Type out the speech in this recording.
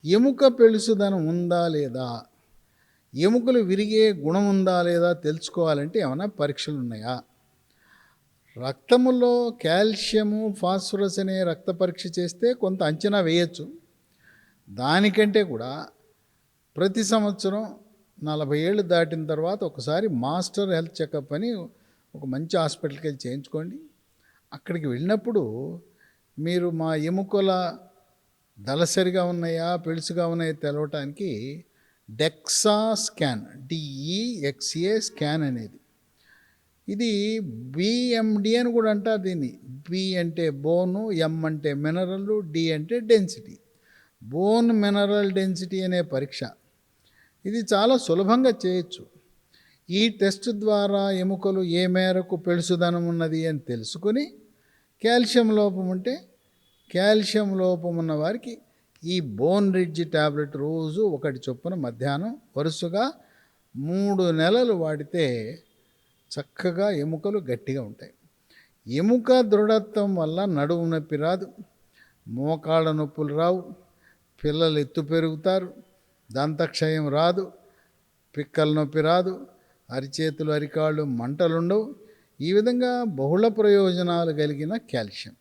ఎముక పెళుసుదనం ఉందా లేదా? ఎముకలు విరిగే గుణం ఉందా లేదా తెలుసుకోవాలంటే ఏమైనా పరీక్షలున్నాయా? రక్తములో కాల్షియము, ఫాస్ఫరస్ అనే రక్త పరీక్ష చేస్తే కొంత అంచనా వేయొచ్చు. దానికంటే కూడా ప్రతి సంవత్సరం 40 ఏళ్ళు దాటిన తర్వాత ఒకసారి మాస్టర్ హెల్త్ చెకప్ అని ఒక మంచి హాస్పిటల్కి వెళ్ళి చేయించుకోండి. అక్కడికి వెళ్ళినప్పుడు మీరు మా ఎముకల దళసరిగా ఉన్నాయా, పెళుసుగా ఉన్నాయా తెలవటానికి డెక్సా స్కాన్, డిఈఎక్స్ఏ స్కాన్ అనేది. ఇది బిఎండి అని కూడా అంటారు దీన్ని. బి అంటే బోను, ఎం అంటే మినరల్, డి అంటే డెన్సిటీ. బోన్ మినరల్ డెన్సిటీ అనే పరీక్ష. ఇది చాలా సులభంగా చేయొచ్చు. ఈ టెస్ట్ ద్వారా ఎముకలు ఏ మేరకు పెళుసుదనం ఉన్నది అని తెలుసుకుని, కాల్షియం లోపం ఉంటే కాల్షియం లోపం ఉన్న వారికి ఈ బోన్ రిడ్జ్ ట్యాబ్లెట్ రోజు ఒకటి చొప్పున మధ్యాహ్నం వరుసగా 3 నెలలు వాడితే చక్కగా ఎముకలు గట్టిగా ఉంటాయి. ఎముక దృఢత్వం వల్ల నడుము నొప్పి రాదు, మోకాళ్ళ నొప్పులు రావు, పిల్లలు ఎత్తు పెరుగుతారు, దంతక్షయం రాదు, పిక్కల నొప్పి రాదు, అరిచేతులు అరికాళ్ళు మంటలుండవు. ఈ విధంగా బహుళ ప్రయోజనాలు కలిగిన కాల్షియం.